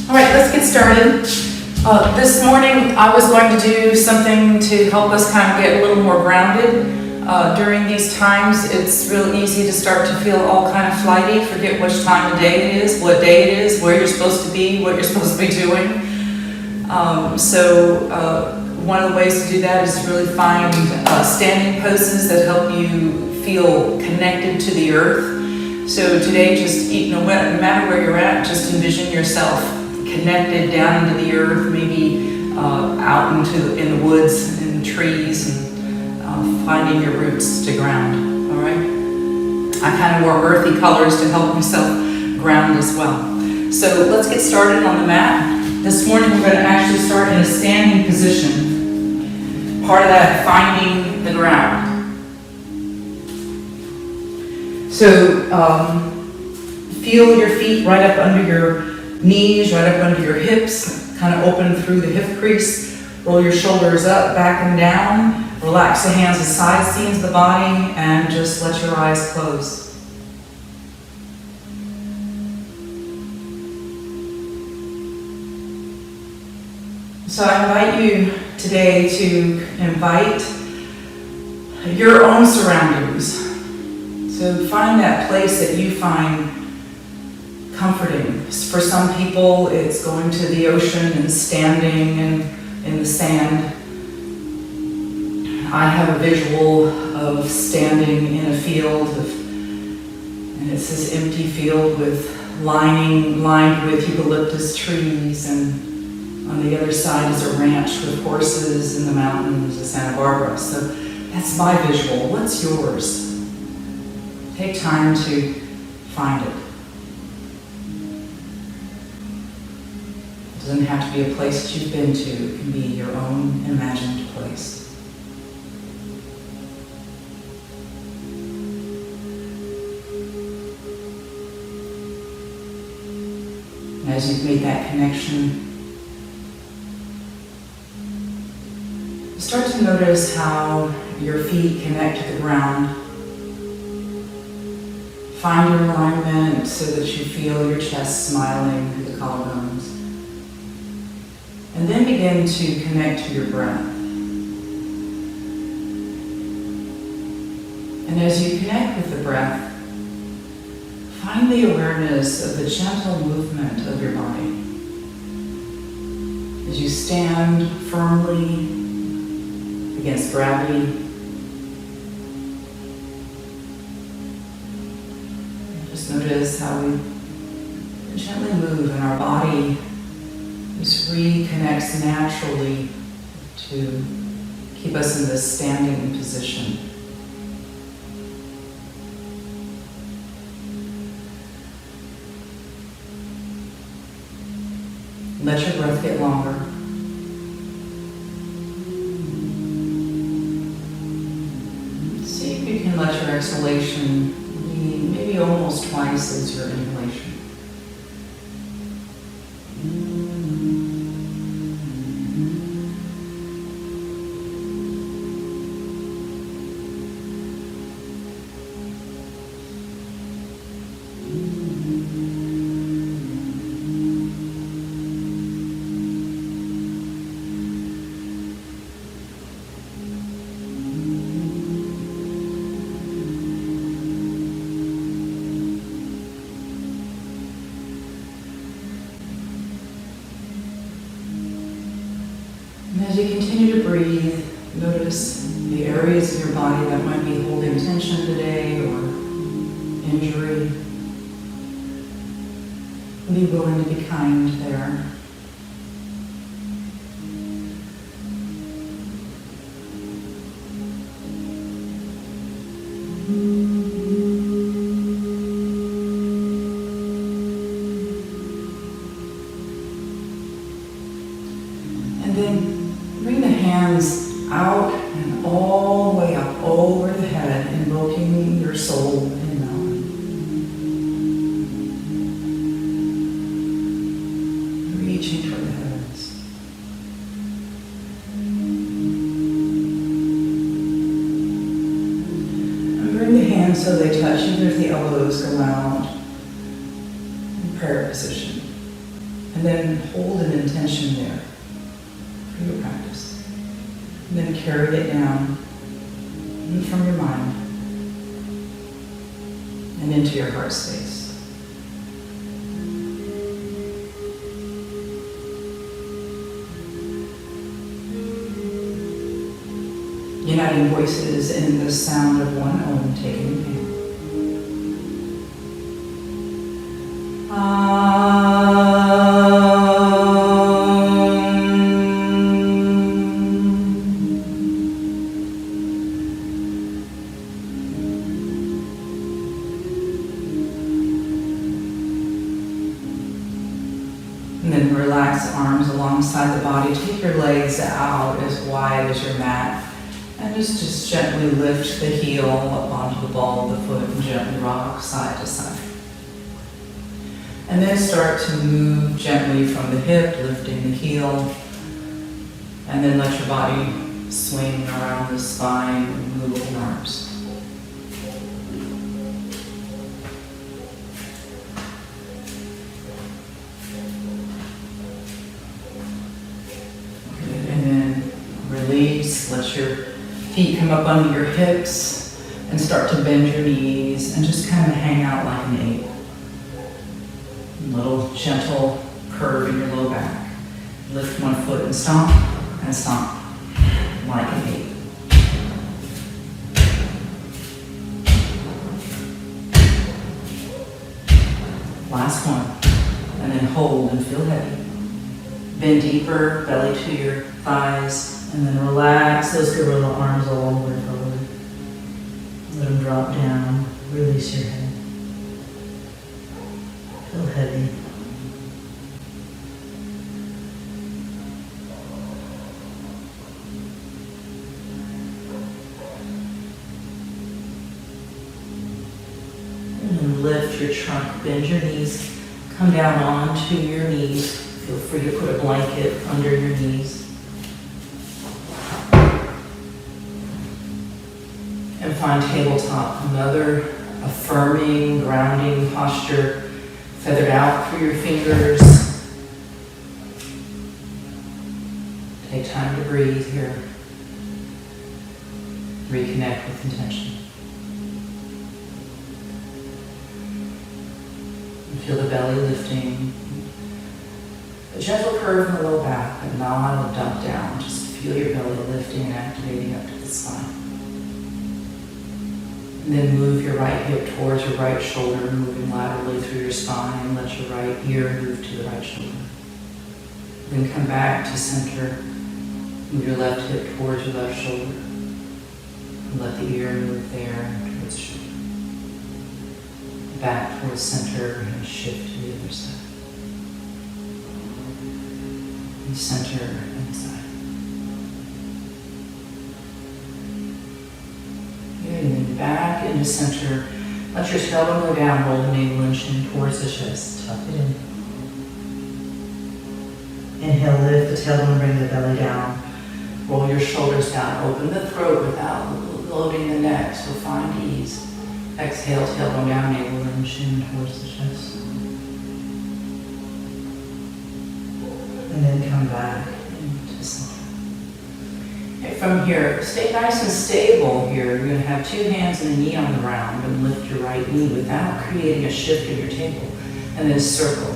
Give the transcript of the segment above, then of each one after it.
All right, let's get started. This morning I was going to do something to help us kind of get a little more grounded. During these times, it's real easy to start to feel all kind of flighty, forget which time of day it is, what day it is, where you're supposed to be, what you're supposed to be doing. One of the ways to do that is to really find standing poses that help you feel connected to the earth. So today, just no matter where you're at, just envision yourself connected down into the earth, maybe out in the woods, in the trees, and finding your roots to ground. All right. I kind of wore earthy colors to help myself ground as well. So let's get started on the mat. This morning we're going to actually start in a standing position. Part of that, finding the ground. So feel your feet right up under your knees, right up under your hips, kind of open through the hip crease. Roll your shoulders up, back and down. Relax the hands, the side seams of the body, and just let your eyes close. So I invite you today to invite your own surroundings. So find that place that you find comforting. For some people, it's going to the ocean and standing in the sand. I have a visual of standing in a field, and it's this empty field lined with eucalyptus trees, and on the other side is a ranch with horses in the mountains of Santa Barbara. So that's my visual. What's yours? Take time to find it. It doesn't have to be a place that you've been to. It can be your own imagined place. And as you've made that connection, start to notice how your feet connect to the ground. Find your alignment so that you feel your chest smiling through the collarbones. And then begin to connect to your breath. And as you connect with the breath, find the awareness of the gentle movement of your body. As you stand firmly against gravity. Just notice how we gently move and our body just reconnects naturally to keep us in this standing position. Let your breath get longer. You can let your exhalation be maybe almost twice as your inhalation. As you continue to breathe, notice the areas of your body that might be holding tension today or injury. Be willing to be kind there. And then bring the hands out and all the way up over the head, invoking your soul in melody. Reaching toward the heavens. And bring the hands so they touch, even if the elbows go out in prayer position. And then hold an intention there for your practice. And then carry it down from your mind and into your heart space. Uniting voices in the sound of one Om taken in hand. And then relax arms alongside the body. Take your legs out as wide as your mat. And just gently lift the heel up onto the ball of the foot and gently rock side to side. And then start to move gently from the hip, lifting the heel. And then let your body swing around the spine and move the arms. Good. And then release, let your feet come up under your hips and start to bend your knees and just kind of hang out like an ape. A little gentle curve in your low back. Lift one foot and stomp like an ape. Last one. And then hold and feel heavy. Bend deeper, belly to your thighs. And then relax those gorilla arms all the way forward. Let them drop down. Release your head. Feel heavy. And then lift your trunk. Bend your knees. Come down onto your knees. Feel free to put a blanket under your knees. And find tabletop, another affirming, grounding posture, feathered out through your fingers. Take time to breathe here. Reconnect with intention. And feel the belly lifting. A gentle curve in the low back, but not a dump down. Just feel your belly lifting and activating up to the spine. And then move your right hip towards your right shoulder, moving laterally through your spine. Let your right ear move to the right shoulder. Then come back to center. Move your left hip towards your left shoulder. And let the ear move there towards the shoulder. Back towards center and shift to the other side. And center and side. And then back into center. Let your tailbone go down, roll the navel and chin towards the chest. Tuck it in. Inhale, lift the tailbone, bring the belly down. Roll your shoulders down, open the throat without loading the neck, so find ease. Exhale, tailbone down, navel and chin towards the chest. And then come back into center. From here, stay nice and stable here. You're going to have two hands and a knee on the ground and lift your right knee without creating a shift in your table. And then circle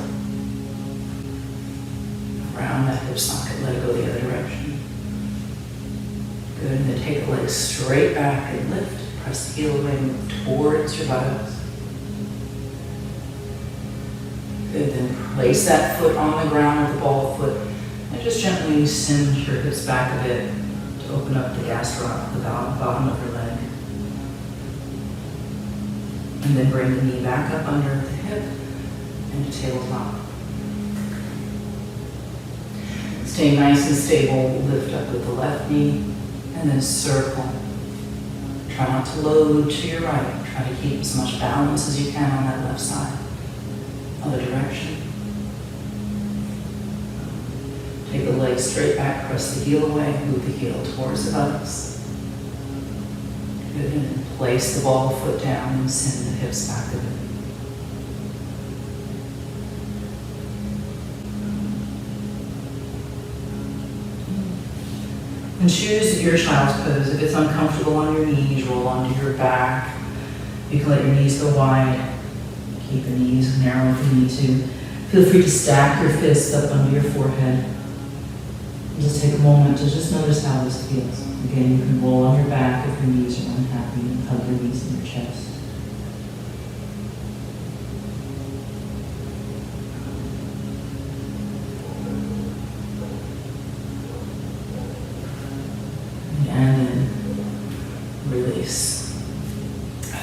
around that hip socket. Let it go the other direction. Good. And then take the legs straight back and lift. Press the heel away, move towards your buttocks. Good. Then place that foot on the ground with the ball foot and just gently send your hips back a bit. Open up the gastroc, the bottom of your leg. And then bring the knee back up under the hip and to tabletop. Stay nice and stable, lift up with the left knee and then circle. Try not to load to your right. Try to keep as much balance as you can on that left side. Other direction. Take the legs straight back, press the heel away, move the heel towards the buttocks. Good, and then place the ball foot down and send the hips back a bit. And choose your child's pose. If it's uncomfortable on your knees, roll onto your back. You can let your knees go wide. Keep the knees narrow if you need to. Feel free to stack your fists up under your forehead. Just take a moment to just notice how this feels. Again, you can roll on your back if your knees are unhappy and hug your knees in your chest. And then release.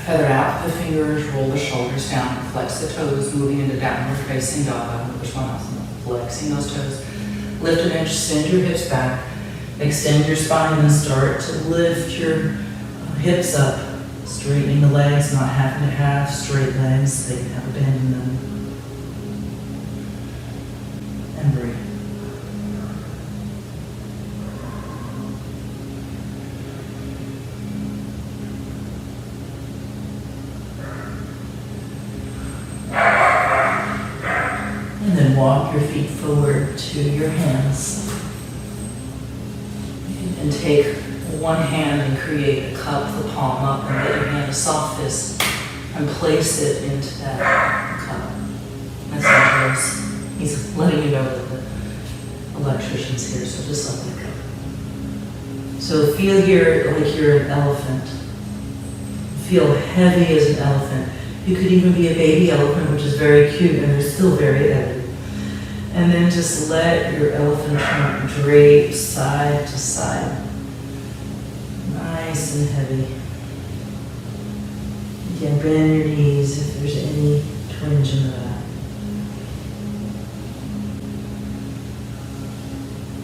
Feather out the fingers, roll the shoulders down, flex the toes, moving into downward facing dog. Which one else? Flexing those toes. Lift an inch, send your hips back. Extend your spine and start to lift your hips up. Straightening the legs, not having to have straight legs. They can have a bend in them. And breathe. And then walk your feet forward to your hands. And take one hand and create a cup, the palm up, and the other hand a soft fist, and place it into that cup. That's how he's letting you know that the electrician's here, so just let that go. So feel here like you're an elephant. Feel heavy as an elephant. You could even be a baby elephant, which is very cute, and they're still very heavy. And then just let your elephant trunk drape side to side. Nice and heavy. Again, bend your knees if there's any twinge in the back.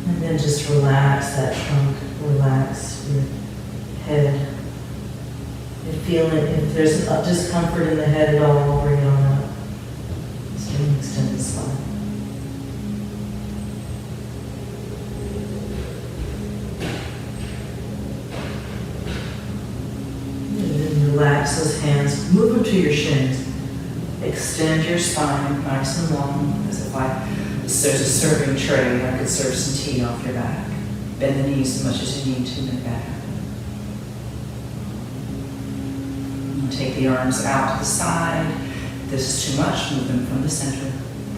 And then just relax that trunk, relax your head. And feel it, if there's a discomfort in the head at all, bring it on up. Just do an extended slide. Relax those hands, move them to your shins. Extend your spine nice and long, as if there's a serving tray, I could serve some tea off your back. Bend the knees as much as you need to make that happen. And take the arms out to the side. If this is too much, move them from the center.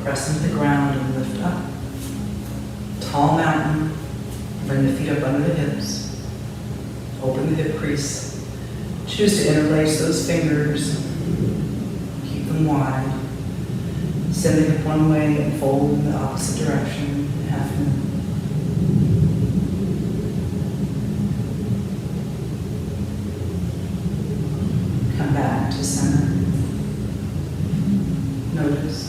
Press into the ground and lift up. Tall mountain. Bring the feet up under the hips. Open the hip crease. Choose to interlace those fingers, keep them wide. Send the hip one way and fold in the opposite direction, half moon. Come back to center. Notice.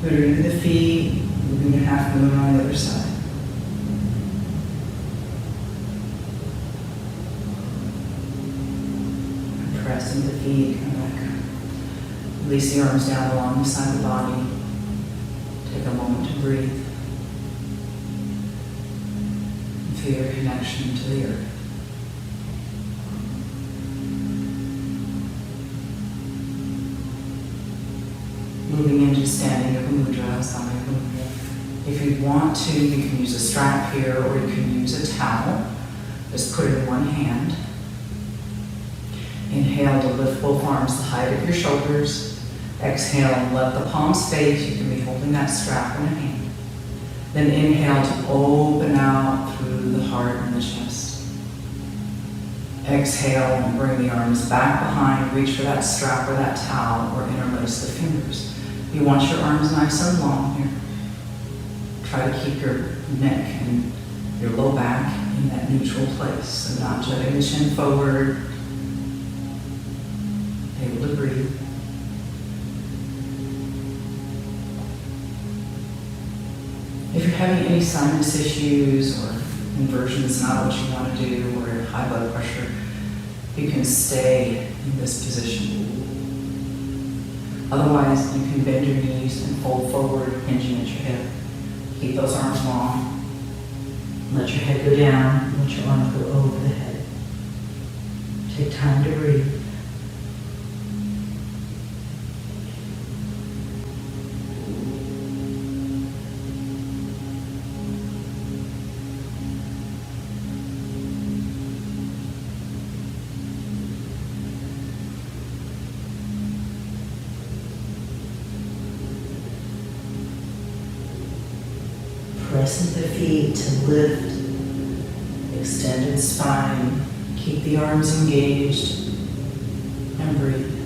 Moving the feet, moving a half moon on the other side. Press into the feet, come back. Release the arms down along the side of the body. Take a moment to breathe. And feel your connection to the earth. Moving into standing yoga mudra, asana yoga mudra. If you want to, you can use a strap here, or you can use a towel. Just put it in one hand. Inhale to lift both arms the height of your shoulders. Exhale and let the palms face. You can be holding that strap in a hand. Then inhale to open out through the heart and the chest. Exhale and bring the arms back behind. Reach for that strap or that towel, or interlace the fingers. You want your arms nice and long here. Try to keep your neck and your low back in that neutral place. So not jutting the chin forward. Able to breathe. If you're having any sinus issues, or inversion is not what you want to do, or high blood pressure, you can stay in this position. Otherwise, you can bend your knees and fold forward, hinging at your hip. Keep those arms long. Let your head go down, let your arms go over the head. Take time to breathe. Press at the feet to lift, extended spine. Keep the arms engaged and breathe.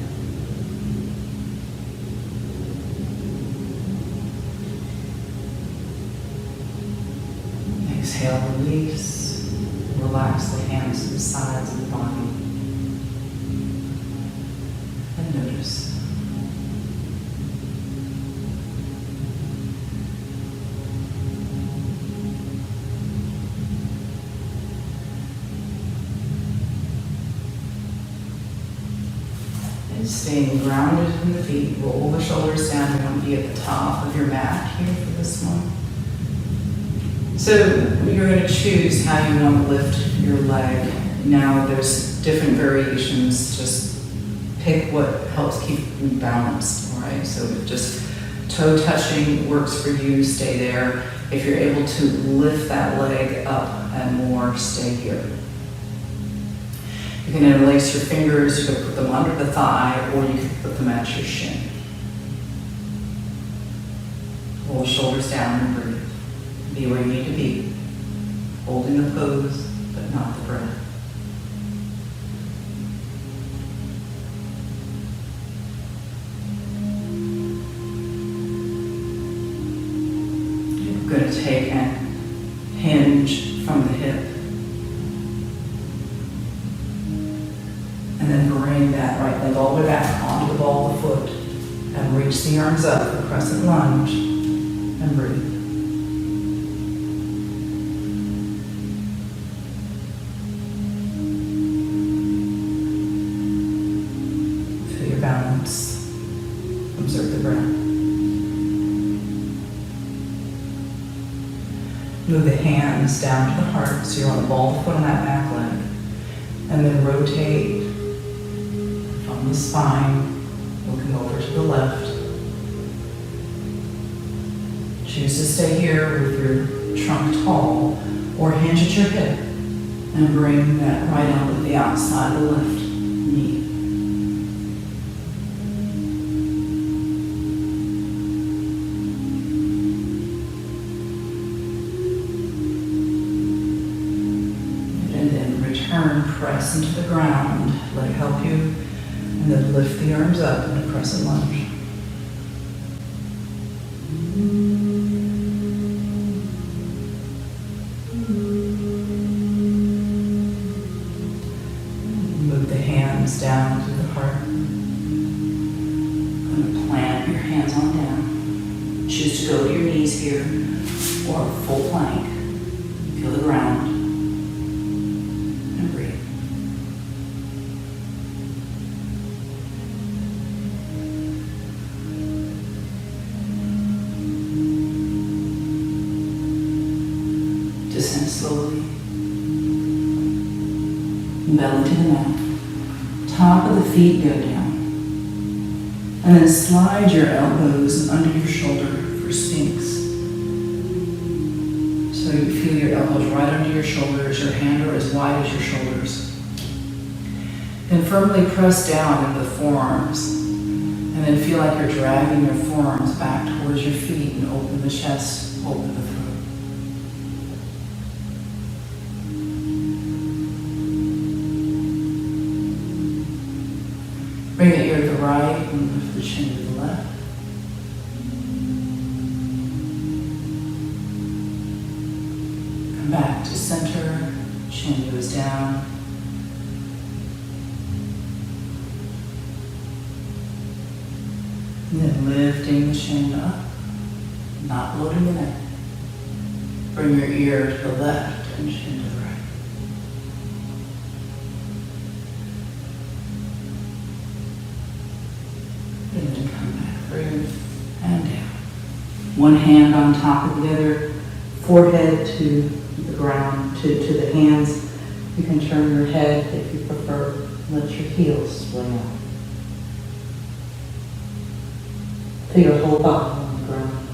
Exhale, release. Relax the hands to the sides of the body. And notice. And staying grounded in the feet, roll the shoulders down. You want to be at the top of your mat here for this one. So you're going to choose how you want to lift your leg. Now there's different variations. Just pick what helps keep you balanced, all right? So if just toe touching works for you, stay there. If you're able to lift that leg up and more, stay here. You can interlace your fingers. You can put them under the thigh, or you can put them at your shin. Roll the shoulders down and breathe. Be where you need to be, holding the pose, but not the breath. You're going to take and hinge from the hip. And then bring that right leg all the way back onto the ball of the foot. And reach the arms up for crescent lunge. And breathe. Balance. Observe the breath. Move the hands down to the heart, so you're on the ball of the foot on that back leg. And then rotate from the spine, looking over to the left. Choose to stay here with your trunk tall, or hinge at your hip, and bring that right out to the outside of the left knee. Press into the ground, let it help you, and then lift the arms up in a crescent lunge. Move the hands down to the heart. I'm going to plant your hands on down. Choose to go to your knees here, or full plank. Feel the ground. Descend slowly, belly to the mat, top of the feet go down, and then slide your elbows under your shoulder for Sphinx. So you feel your elbows right under your shoulders, your hands are as wide as your shoulders. Then firmly press down into the forearms, and then feel like you're dragging your forearms back towards your feet and open the chest, open the throat. Bring the ear to the right and lift the chin to the left. Come back to center, chin goes down. And then lifting the chin up, not loading the neck. Bring your ear to the left and chin to the right. And then come back through and down. One hand on top of the other, forehead to the ground, to the hands. You can turn your head if you prefer. Let your heels swing out. Feel your whole body on the ground.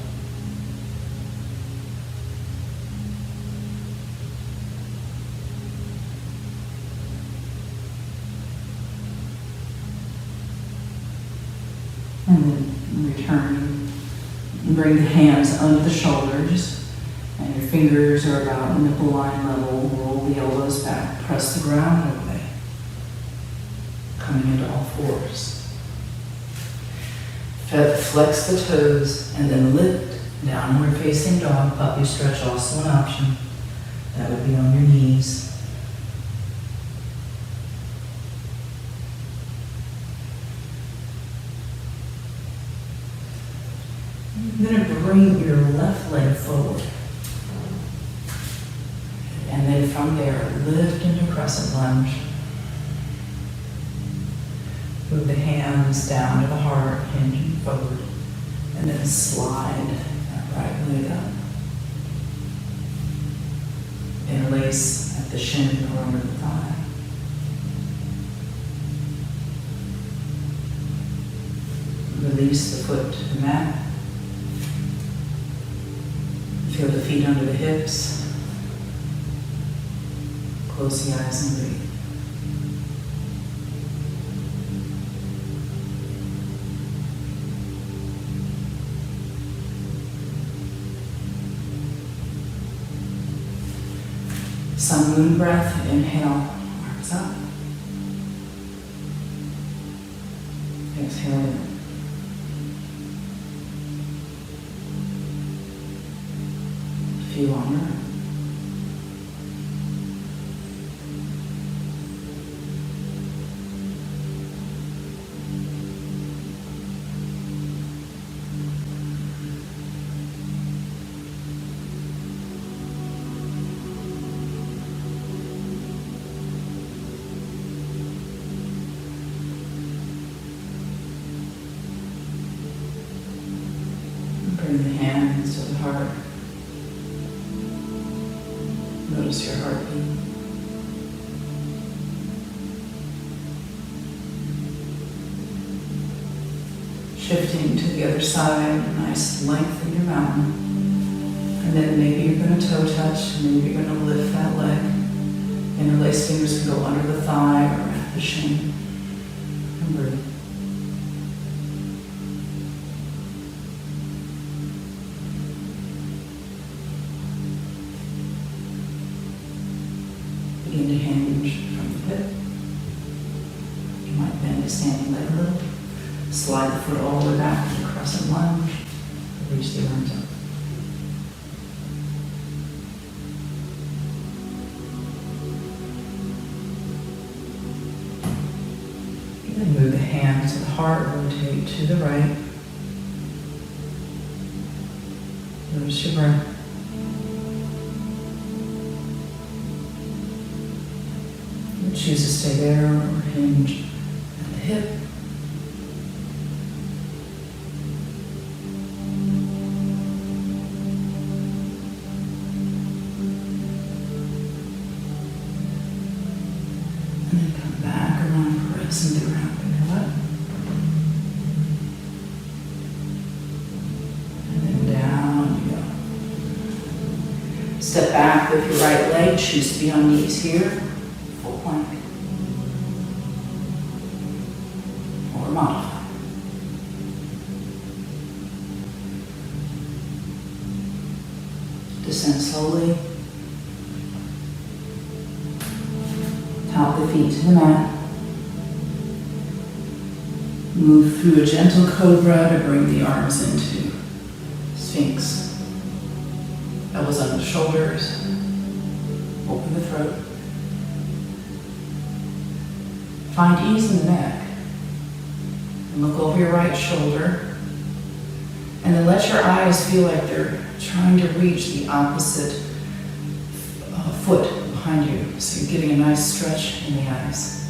And then return and bring the hands under the shoulders And your fingers are about nipple line level. Roll the elbows back. Press the ground away. Coming into all fours. Flex the toes and then lift. Downward facing dog. Puppy stretch also an option. That would be on your knees. You're going to bring your left leg forward. And then from there, lift into crescent lunge. Move the hands down to the heart, hinging forward. And then slide that right leg up. Interlace at the shin or under the thigh. Release the foot to the mat. Feel the feet under the hips. Close the eyes and breathe. Sun moon breath. Inhale, arms up. Exhale in. Few on your own. Bring the hands to the heart. Notice your heartbeat. Shifting to the other side, nice length in your mountain. And then maybe you're going to toe touch, maybe you're going to lift that leg. Interlace fingers can go under the thigh or at the shin. And breathe. Begin to hinge from the hip. You might bend the standing leg a little. Slide the foot all the way back to the crescent lunge. Reach the arms up. Then move the hands to the heart, rotate to the right. Notice your breath. Choose to stay there or hinge at the hip. And then come back around, pressing the ground with your left. And then down you go. Step back with your right leg, choose to be on knees here. Full plank. Or modify. Descend slowly. Top the feet to the mat. Move through a gentle cobra to bring the arms into Sphinx. Elbows under the shoulders. Open the throat. Find ease in the neck. And look over your right shoulder. And then let your eyes feel like they're trying to reach the opposite foot behind you. So you're getting a nice stretch in the eyes.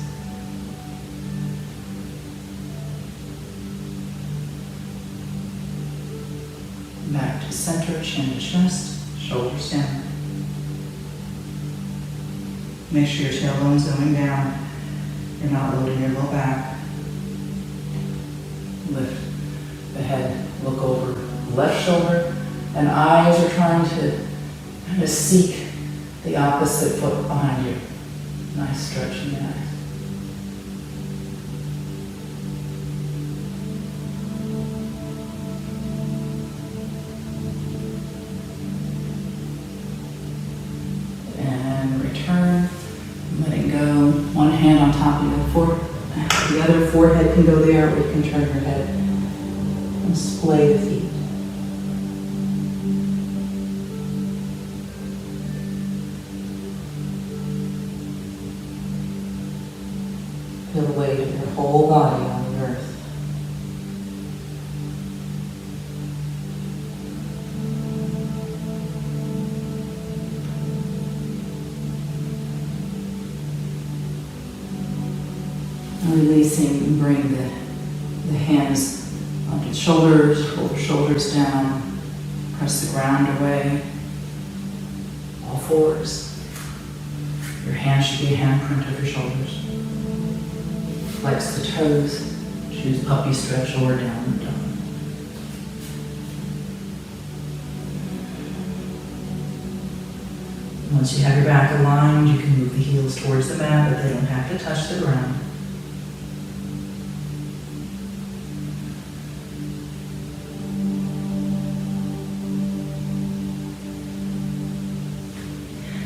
Back to center, chin to chest, shoulders down. Make sure your tailbone's going down. You're not loading your low back. Lift the head, look over the left shoulder, and eyes are trying to kind of seek the opposite foot behind you. Nice stretch in the eyes. head can go there, or you can turn your head and splay the feet. Feel the weight of your whole body on the earth. Releasing, bring the hands onto the shoulders, pull the shoulders down, press the ground away, all fours. Your hands should be a handprint of your shoulders. Flex the toes, choose puppy stretch or down dog. Once you have your back aligned, you can move the heels towards the mat, but they don't have to touch the ground.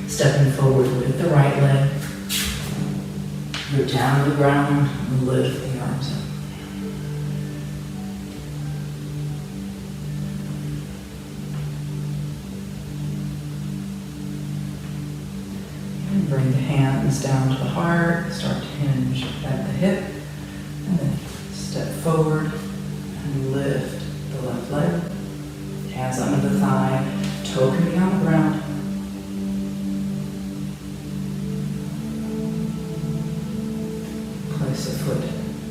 Stepping forward with the right leg. Root down to the ground and lift the arms up. And bring the hands down to the heart. Start to hinge at the hip. And then step forward and lift the left leg. Hands under the thigh. Toe can be on the ground. Place a foot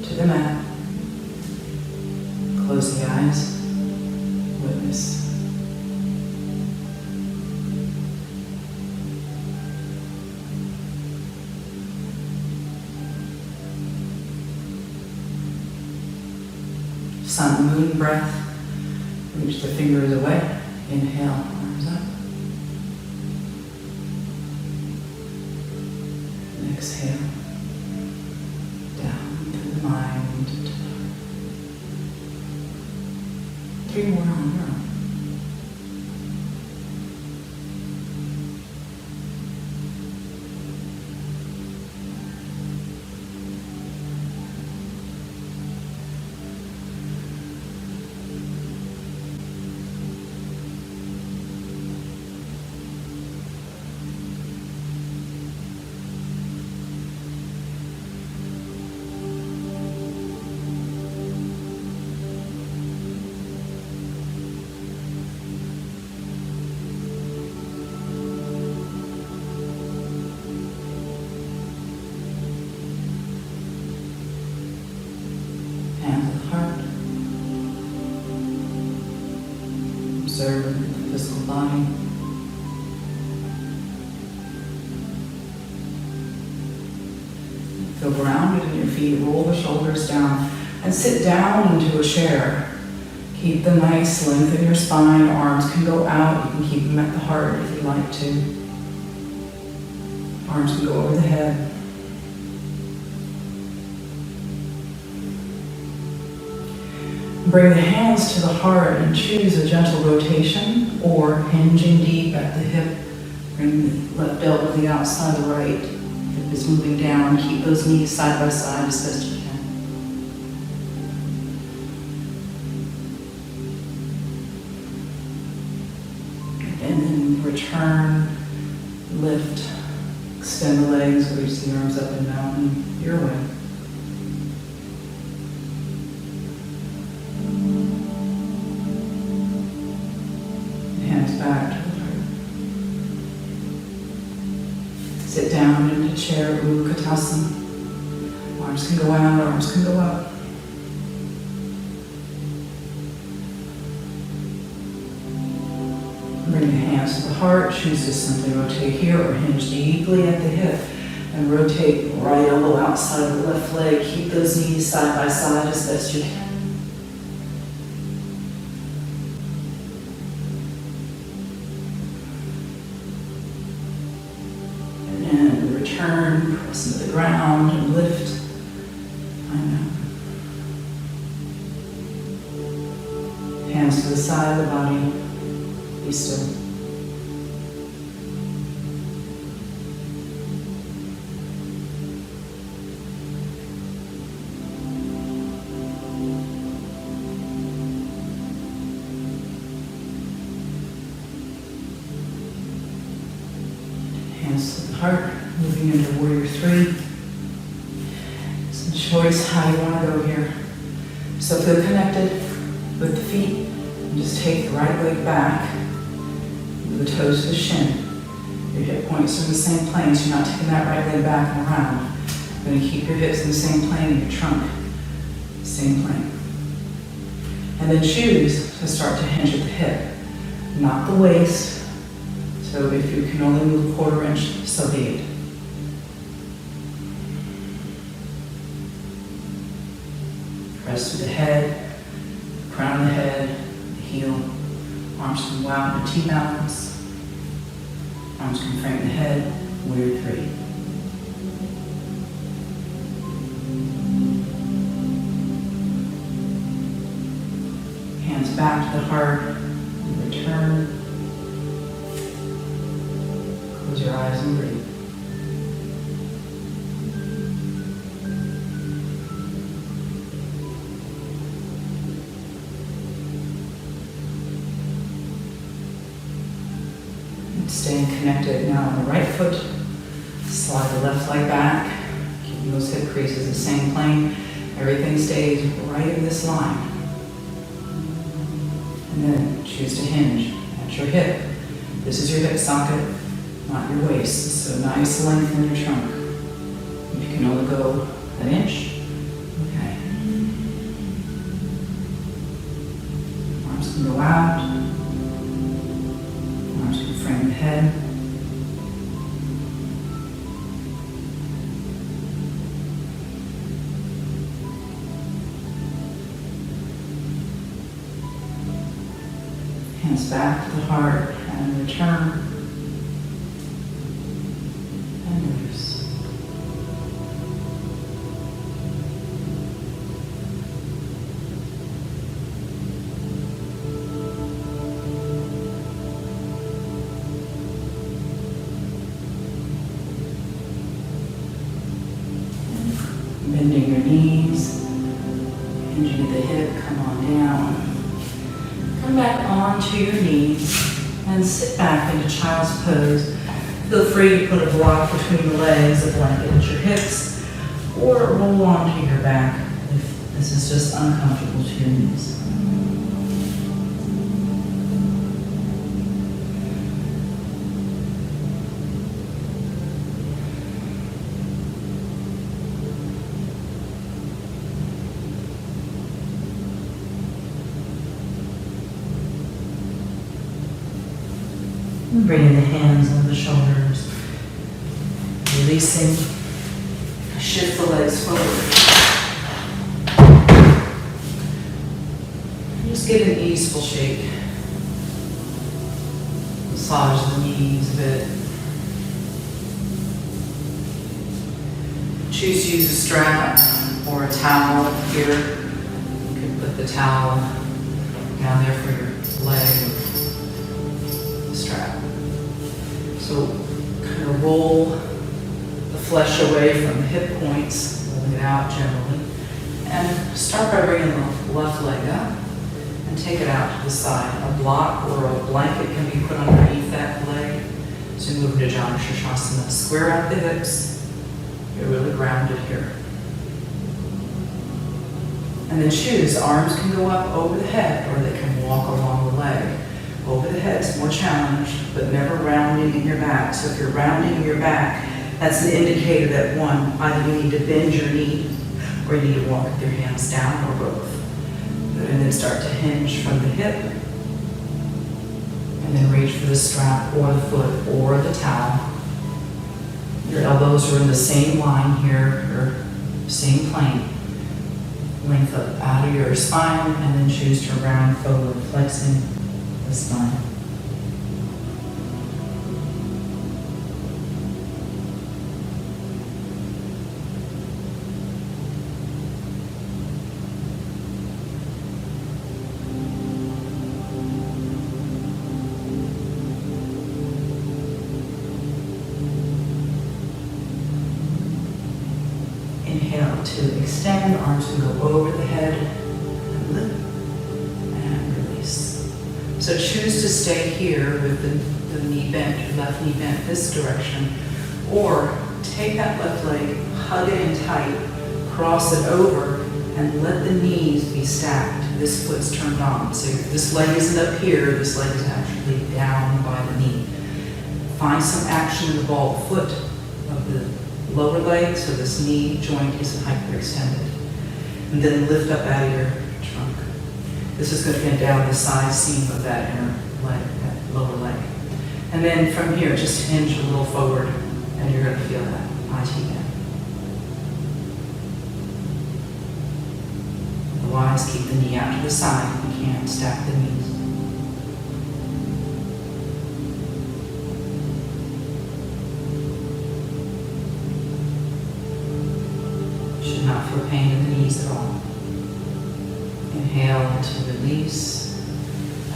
to the mat. Close the eyes. Witness. Sun, moon breath. Reach the fingers away. Inhale, arms up. And exhale. Down to the mind. Three more on your own. Observe the physical body. Feel grounded in your feet. Roll the shoulders down and sit down into a chair. Keep the nice length in your spine. Arms can go out. You can keep them at the heart if you like to. Arms can go over the head. Bring the hands to the heart and choose a gentle rotation or hinging deep at the hip. Bring the left elbow to the outside of the right. Hip is moving down. Keep those knees side by side as best you can. And then return, lift, extend the legs, reach the arms up and down your way. Back to the heart. Sit down in a chair, Utkatasana. Arms can go out, arms can go up. Bring the hands to the heart. Choose to simply rotate here or hinge deeply at the hip. And rotate right elbow outside of the left leg. Keep those knees side by side as best you can. And return, press into the ground and lift. Find out. Hands to the side of the body. Be still. heart, moving into warrior 3. Some choice how you want to go here. So feel connected with the feet, and just take the right leg back, move the toes to the shin. Your hip points are in the same plane, so you're not taking that right leg back and around. You're going to keep your hips in the same plane and your trunk, same plane. And then choose to start to hinge at the hip, not the waist. So if you can only move a 1/4 inch, so be it. Press through the head, crown of the head, the heel. Arms can go out into T-balance. Arms can frame the head, warrior 3. Hands back to the heart, and return. Close your eyes and breathe. Staying connected now on the right foot. Slide the left leg back. Keeping those hip creases the same plane. Everything stays right in this line. And then choose to hinge at your hip. This is your hip socket, not your waist. So nice length in your trunk. If you can only go 1 inch, okay. Arms can go out. Frame the head. Hands back to the heart and return. And release. Bending your knees, hinging at the hip, come on down. Come back onto your knees and sit back into child's pose. Feel free to put a block between the legs, a blanket at your hips, or roll onto your back if this is just uncomfortable to your knees. Bringing the hands on the shoulders, releasing, shift the legs forward. Just give an easeful shake. Massage the knees a bit. Choose to use a strap or a towel here. You can put the towel down there for your leg. Strap. So kind of roll the flesh away from the hip points, rolling it out gently. And start by bringing the left leg up and take it out to the side. A block or a blanket can be put underneath that leg. So move to Janu Shirshasana. Square out the hips. You're really grounded here. And then choose. Arms can go up over the head or they can walk along the leg. Over the head is more challenged, but never rounding in your back. So if you're rounding in your back, that's an indicator that one, either you need to bend your knee or you need to walk with your hands down or both. And then start to hinge from the hip. And then reach for the strap or the foot or the towel. Your elbows are in the same line here, or same plane. Length up out of your spine and then choose to round forward, flexing the spine. Inhale to extend, arms can go over the head and lift and release. So choose to stay here with the knee bent, your left knee bent this direction, Or take that left leg, hug it in tight, cross it over, and let the knees be stacked. This foot's turned on. So this leg isn't up here, this leg is actually down by the knee. Find some action in the ball of the foot of the lower leg, so this knee joint isn't hyperextended. And then lift up out of your trunk. This is going to get down the side seam of that inner leg, that lower leg. And then from here, just hinge a little forward, and you're going to feel that IT bend. Otherwise, keep the knee out to the side. You can't stack the knees. Should not feel pain in the knees at all. Inhale to release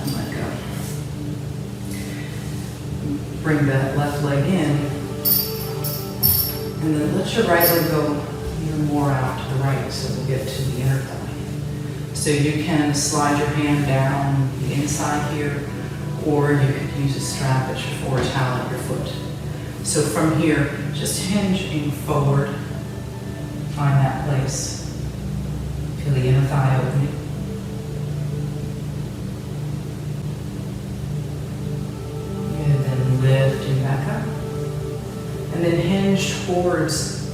and let go. Bring that left leg in, and then let your right leg go even more out to the right so we'll get to the inner thigh. So you can slide your hand down the inside here, or you could use a strap at your forward towel at your foot. So from here, just hinging forward, find that place. Feel the inner thigh opening. And then lifting back up. And then hinge towards,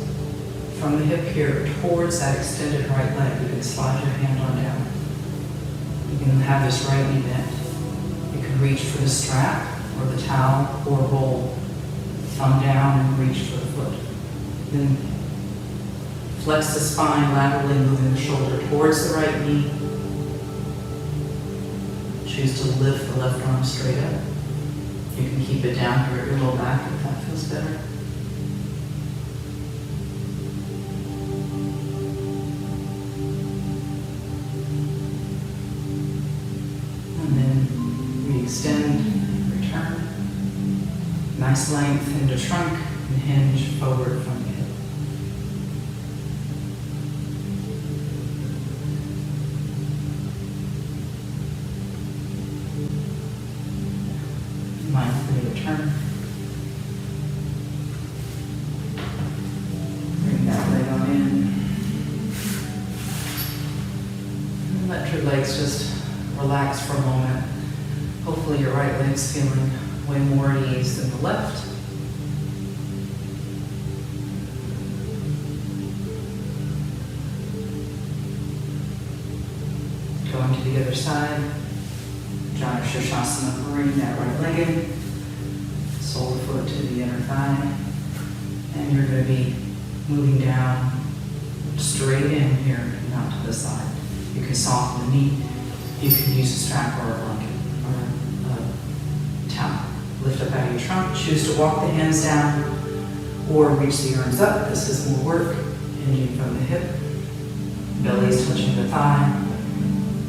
from the hip here, towards that extended right leg. You can slide your hand on down. You can have this right knee bent. You can reach for the strap or the towel or roll. Thumb down and reach for the foot. Then flex the spine laterally, moving the shoulder towards the right knee. Choose to lift the left arm straight up. You can keep it down here at your low back if that feels better. And then re-extend, return. Nice length into trunk and hinge forward from the hip. Mindfully return. Bring that leg on in. And let your legs just relax for a moment. Hopefully your right leg's feeling way more at ease than the left. Going to the other side. Janu Shirshasana, bring that right leg in. Sole foot to the inner thigh. And you're going to be moving down straight in here, not to the side. You can soften the knee. You can use a strap or a blanket or a towel. Lift up out of your trunk. Choose to walk the hands down or reach the arms up. This is more work. Hinging from the hip. Belly is touching the thigh.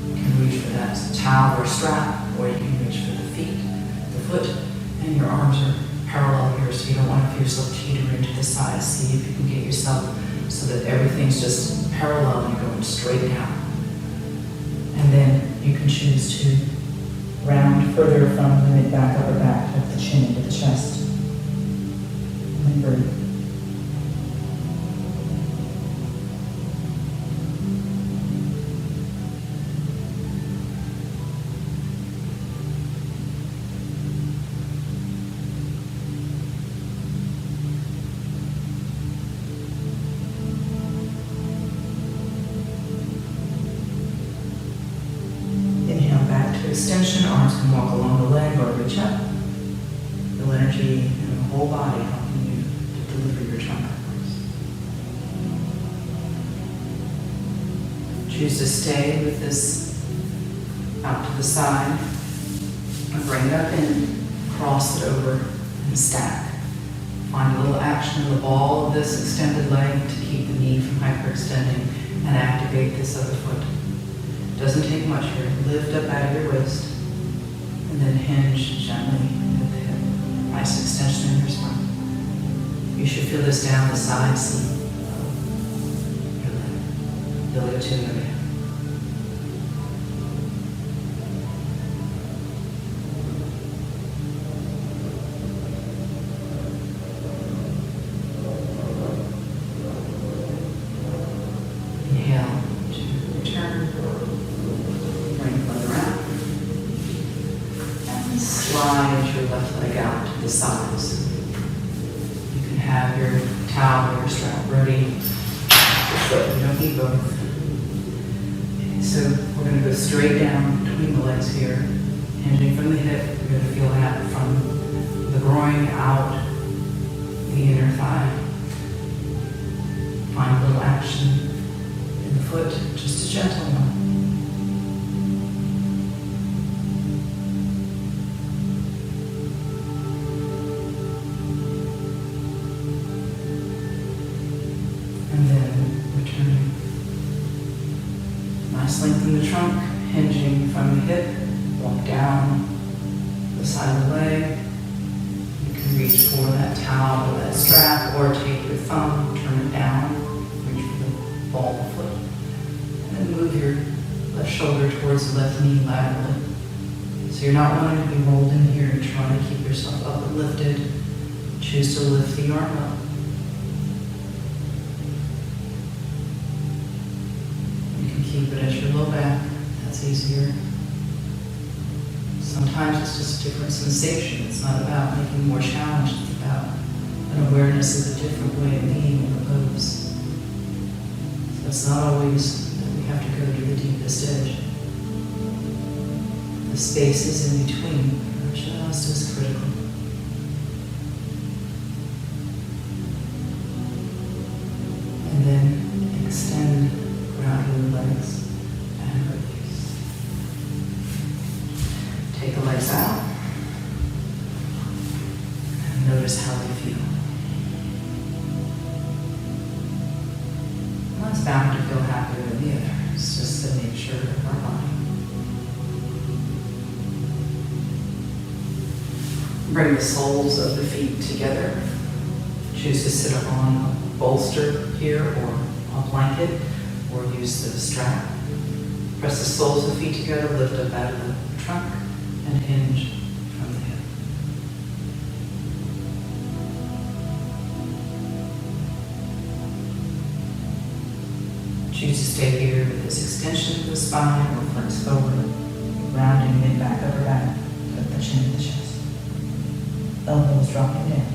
You can reach for that towel or strap, or you can reach for the feet, the foot, and your arms are parallel here, so you don't want to feel yourself teetering to the side. See if you can get yourself so that everything's just parallel and you're going straight down. And then you can choose to round further from the mid-back, upper back, tuck the chin into the chest. And breathe. Extension, arms can walk along the leg or reach up. Feel energy in the whole body helping you to deliver your trunk upwards. Choose to stay with this out to the side and bring it up in, cross it over and stack. Find a little action in the ball of this extended leg to keep the knee from hyperextending and activate this other foot. Doesn't take much here. Lift up out of your waist and then hinge gently with the hip. Nice extension in your spine. You should feel this down the side seam of your leg. Iliac to iliac. the sides. You can have your towel or your strap ready, but you don't need both. Okay, so we're going to go straight down between the legs here, hinging from the hip. You're going to feel that from the groin out the inner thigh. Find a little action in the foot, just a gentle one. And then returning. Nice length in the trunk, hinging from the hip, walk down the side of the leg. You can reach for that towel or that strap, or take your thumb, turn it down, reach for the ball of the foot. And then move your left shoulder towards the left knee laterally. So you're not wanting to be rolled in here, you're trying to keep yourself up and lifted. Choose to lift the arm up. Keep it at your low back, that's easier. Sometimes it's just a different sensation. It's not about making more challenge, it's about an awareness of a different way of being in the pose. So it's not always that we have to go to the deepest edge. The spaces in between are just as critical. And then extend around your legs and release. Take the legs out and notice how they feel. One's bound to feel happier than the other. It's just the nature of our body. Bring the soles of the feet together. Choose to sit on a bolster here or a blanket, or use the strap. Press the soles of the feet together, lift up out of the trunk, and hinge from the hip. Choose to stay here with this extension of the spine, or flex forward, rounding mid-back, upper back, at the chin of the chest. Elbows dropping down.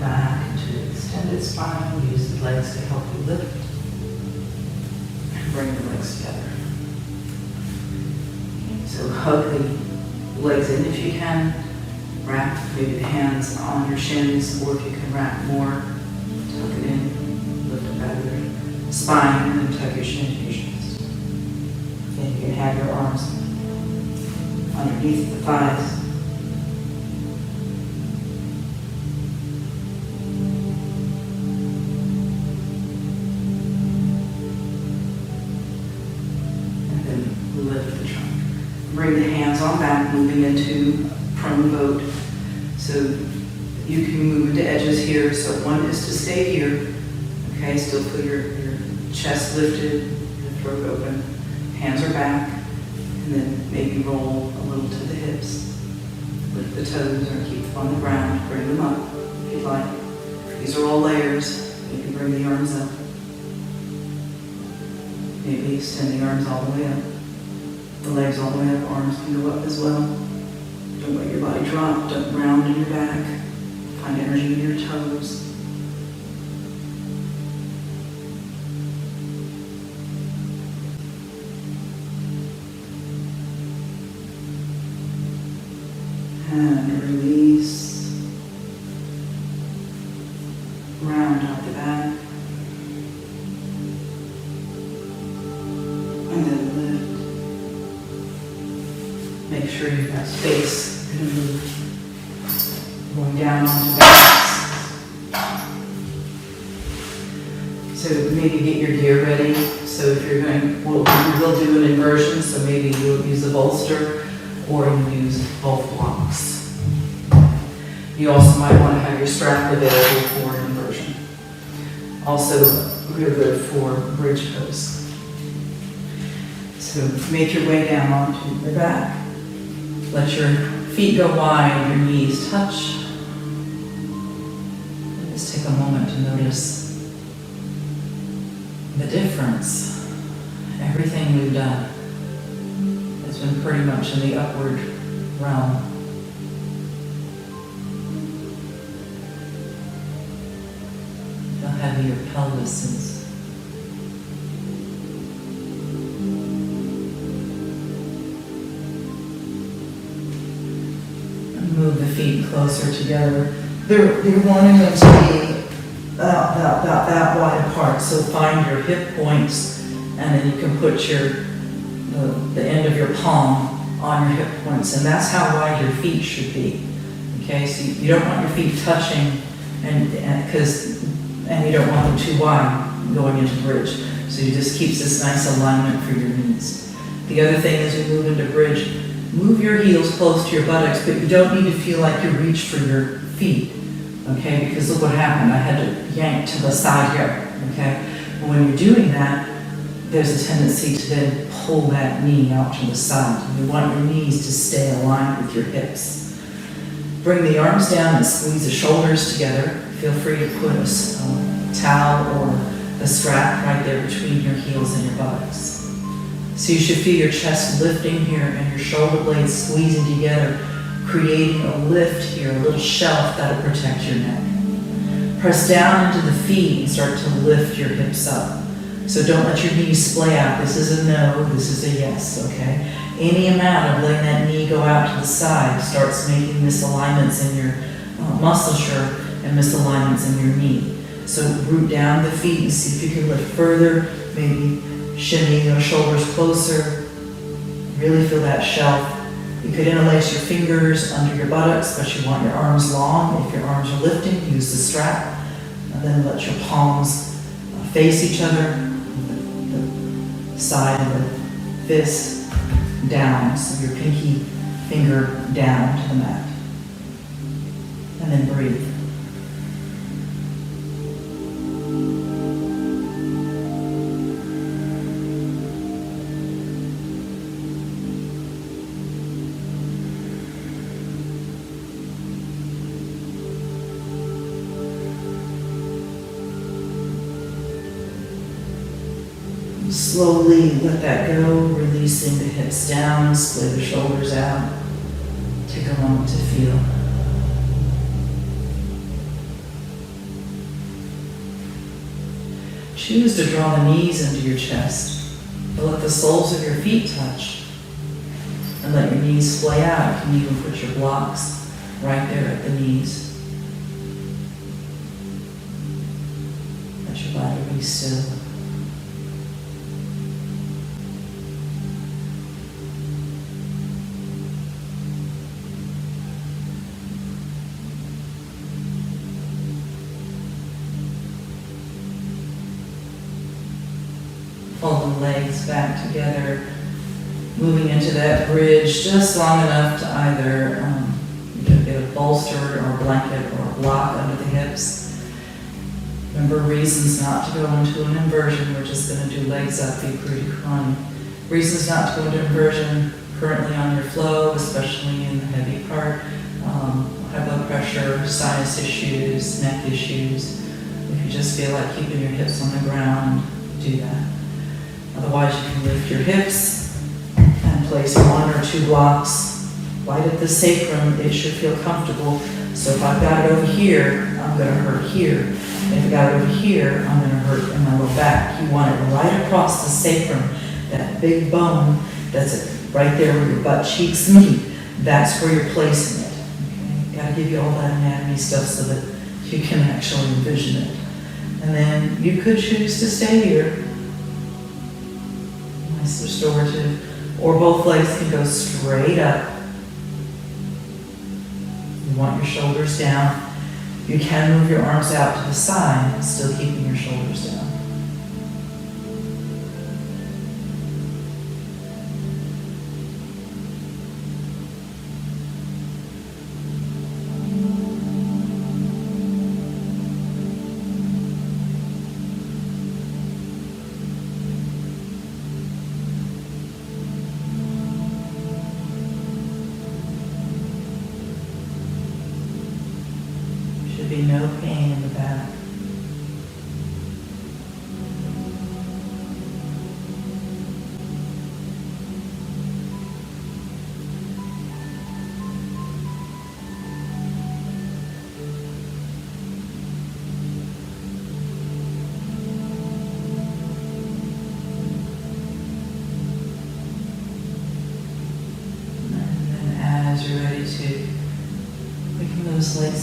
Back into extended spine. Use the legs to help you lift. And bring the legs together. So hug the legs in if you can. Wrap maybe the hands on your shins, or if you can wrap more, tuck it in, lift up out of your spine, and then tuck your shin to your chest. Then you can have your arms underneath the thighs. Lift the trunk. Bring the hands on back, moving into prone boat. So you can move into edges here. So one is to stay here. Okay, still feel your chest lifted, your throat open. Hands are back. And then maybe roll a little to the hips. Lift the toes or keep them on the ground. Bring them up if you'd like. These are all layers. You can bring the arms up. Maybe extend the arms all the way up. The legs all the way up, arms can go up as well. Don't let your body drop, don't round in your back. Find energy in your toes. And release. Round out the back. And then lift. Make sure you've got space to move. Going down onto the back. So maybe get your gear ready. So if you're going, we'll do an inversion, so maybe you'll use a bolster, or you use both blocks. You also might want to have your strap available for an inversion. Also, real good for bridge pose. So So make your way down onto your back. Let your feet go wide, your knees touch. Just take a moment to notice the difference. Everything we've done has been pretty much in the upward realm. Feel how heavy your pelvis is. Move the feet closer together. You're wanting them to be about that wide apart. So find your hip points, and then you can put the end of your palm on your hip points, and that's how wide your feet should be. Okay, so you don't want your feet touching, and you don't want them too wide going into bridge. So you just keeps this nice alignment for your knees. The other thing is you move into bridge. Move your heels close to your buttocks, but you don't need to feel like you reach for your feet, okay? Because look what happened. I had to yank to the side here, okay? But when you're doing that, there's a tendency to then pull that knee out to the side. You want your knees to stay aligned with your hips. Bring the arms down and squeeze the shoulders together. Feel free to put a towel or a strap right there between your heels and your buttocks. So you should feel your chest lifting here and your shoulder blades squeezing together, creating a lift here, a little shelf that'll protect your neck. Press down into the feet and start to lift your hips up. So don't let your knees splay out. This is a no, this is a yes, okay? Any amount of letting that knee go out to the side starts making misalignments in your musculature and misalignments in your knee. So root down the feet and see if you can lift further, maybe shimmy your shoulders closer. Really feel that shelf. You could interlace your fingers under your buttocks, but you want your arms long. If your arms are lifting, use the strap. And then let your palms face each other. The side of the fist down, so your pinky finger down to the mat. And then breathe. Slowly let that go, releasing the hips down, splay the shoulders out. Take a moment to feel. Choose to draw the knees into your chest. Let the soles of your feet touch. And let your knees splay out. You can even put your blocks right there at the knees. Let your body be still. Pull the legs back together, moving into that bridge just long enough to either get a bolster or a blanket or a block under the hips. Remember, reasons not to go into an inversion. We're just going to do legs up, feet pretty crawling. Reasons not to go into inversion currently on your flow, especially in the heavy part. High blood pressure, sinus issues, neck issues. If you just feel like keeping your hips on the ground, do that. Otherwise, you can lift your hips and place 1 or 2 blocks right at the sacrum. It should feel comfortable. So if I've got it over here, I'm going to hurt here. And if I've got it over here, I'm going to hurt in my low back. You want it right across the sacrum, that big bone that's right there where your butt cheeks meet. That's where you're placing it. Okay? Got to give you all that anatomy stuff so that you can actually envision it. And then you could choose to stay here. Nice restorative. Or both legs can go straight up. You want your shoulders down. You can move your arms out to the side, still keeping your shoulders down.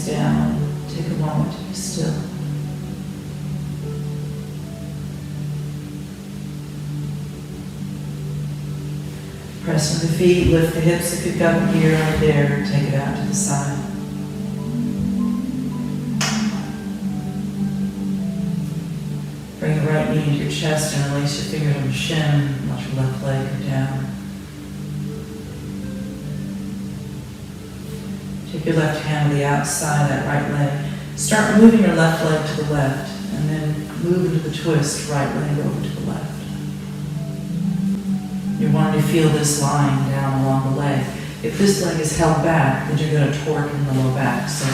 hands down. Take a moment to be still. Press into the feet, lift the hips if you've got them here or there. Take it out to the side. Bring the right knee into your chest and release your fingers on your shin. Let your left leg go down. Take your left hand to the outside of that right leg. Start moving your left leg to the left, and then move into the twist, right leg over to the left. You're wanting to feel this line down along the leg. If this leg is held back, then you're going to torque in the low back. So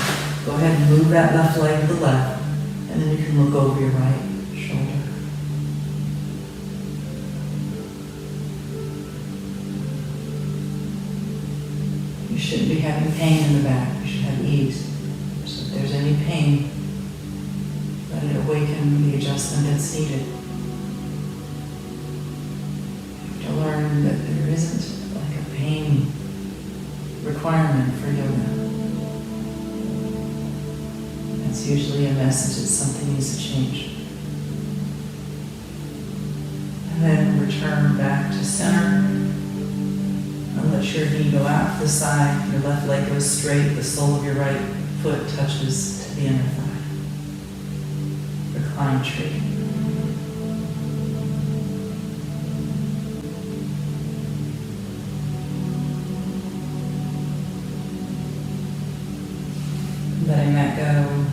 go ahead and move that left leg to the left, and then you can look over your right shoulder. You shouldn't be having pain in the back. You should have ease. So if there's any pain, let it awaken the adjustment that's needed. To learn that there isn't like a pain requirement for yoga. That's usually a message that something needs to change. And then return back to center. And let your knee go out to the side. Your left leg goes straight. The sole of your right foot touches to the inner thigh. Recline tree. Letting that go,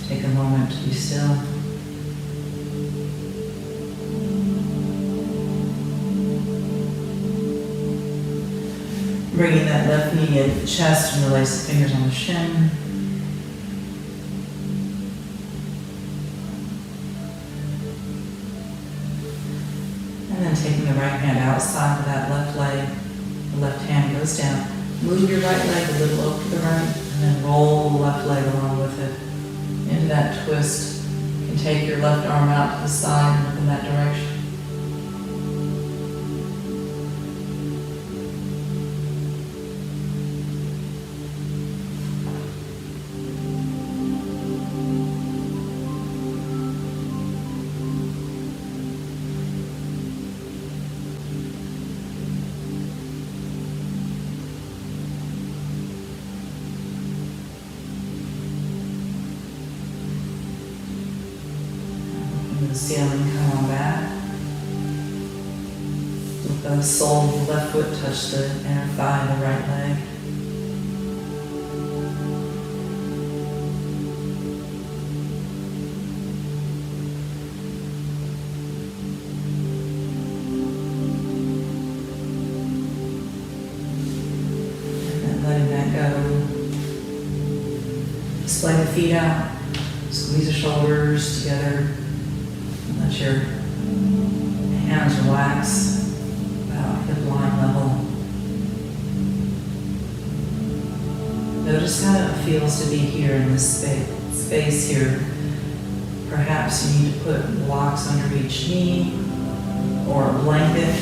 take a moment to be still. Bringing that left knee into the chest and release the fingers on the shin. And then taking the right hand outside of that left leg, the left hand goes down. Move your right leg a little over to the right. And then roll the left leg along with it into that twist. You can take your left arm out to the side and look in that direction. The ceiling, come on back. Let the sole of the left foot touch the inner thigh of the right leg. And then letting that go. Splay the feet out. Squeeze the shoulders together. Let your hands relax about hip line level. Notice how it feels to be here in this space here. Perhaps you need to put blocks under each knee or a blanket.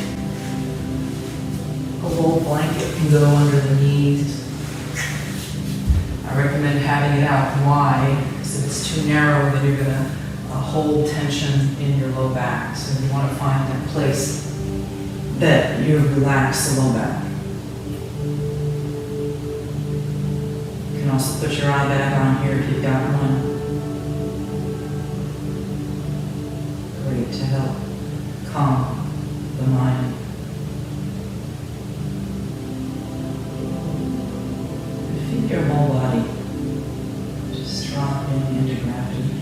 A little blanket can go under the knees. I recommend having it out wide, because if it's too narrow, then you're going to hold tension in your low back. So you want to find that place that you relax the low back. You can also put your eye bag on here if you've got one. Great to help calm the mind. Feel your whole body just dropping into gravity.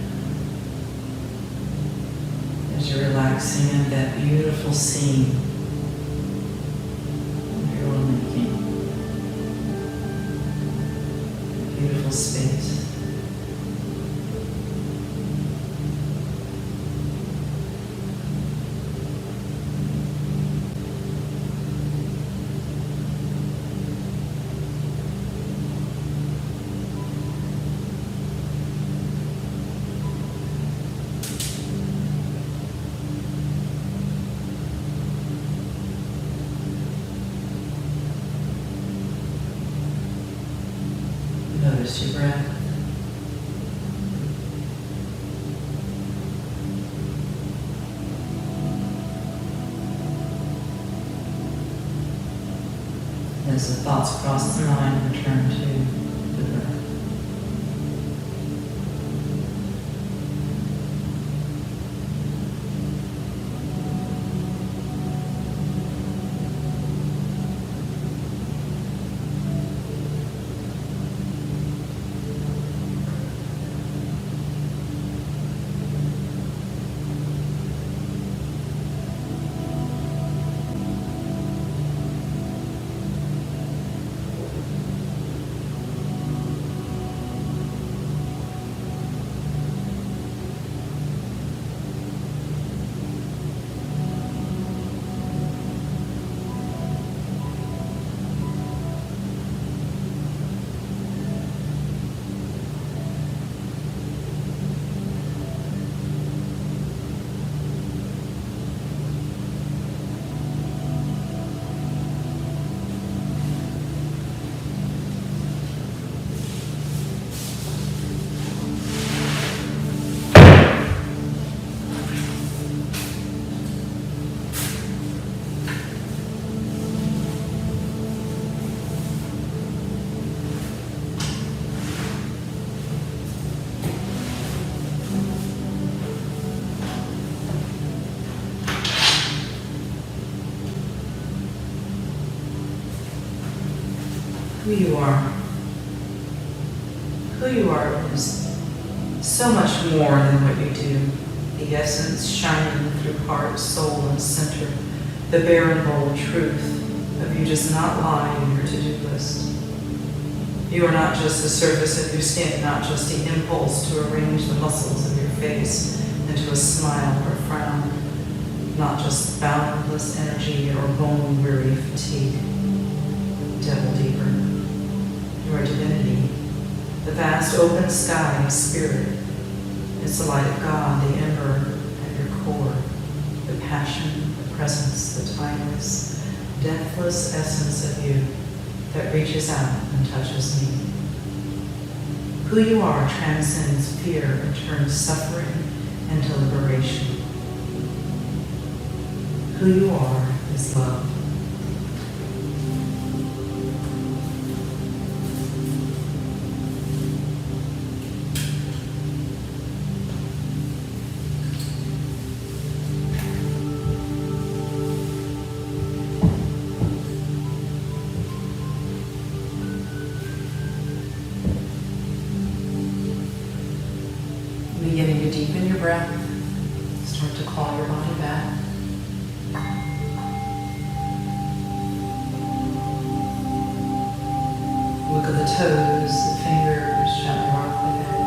As you're relaxing in that beautiful scene of your own making. Beautiful space. Notice your breath. as the thoughts cross the mind, return to the breath. Who you are. Who you are is so much more than what you do. The essence shining through heart, soul, and center. The bare and bold truth of you does not lie in your to-do list. You are not just the surface of your skin, not just the impulse to arrange the muscles of your face into a smile or a frown, not just boundless energy or bone-weary fatigue. Devil deeper. Your divinity, the vast open sky of spirit. It's the light of God, the ember at your core, the passion, the presence, the timeless, deathless essence of you that reaches out and touches me. Who you are transcends fear and turns suffering into liberation. Who you are is love. Beginning to deepen your breath, start to claw your body back. Look at the toes, the fingers, gently rock the head.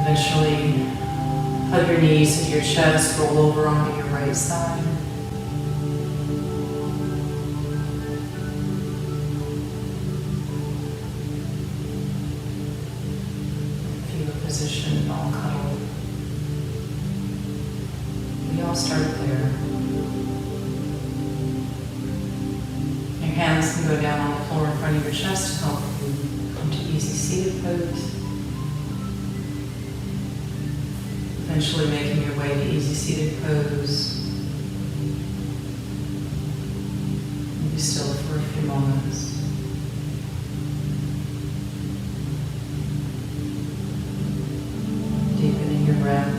Eventually, hug your knees to your chest, roll over onto your right side. Feel a position all cuddled. We all started there. Your hands can go down on the floor in front of your chest to help you come to easy seated pose. Eventually making your way to easy seated pose. And be still for a few moments. Deepening your breath.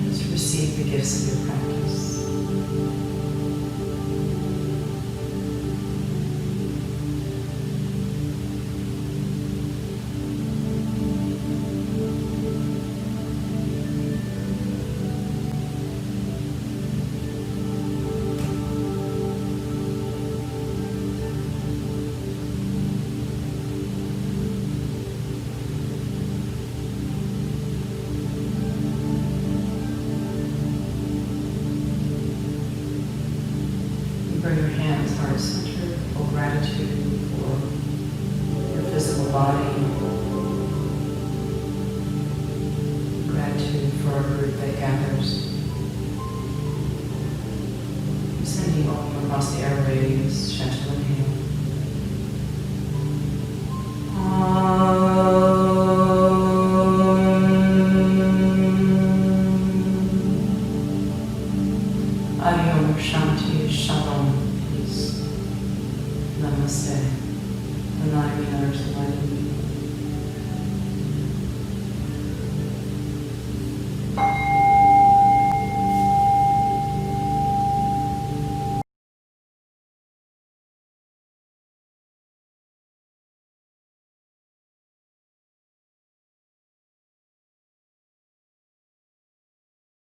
Just receive the gifts of your practice. Bring your hands heart center, full gratitude for your physical body, gratitude for our group that gathers. Sending Om across the airways, gentle inhale. Om Shanti Shalom, peace. Namaste. And I mean others,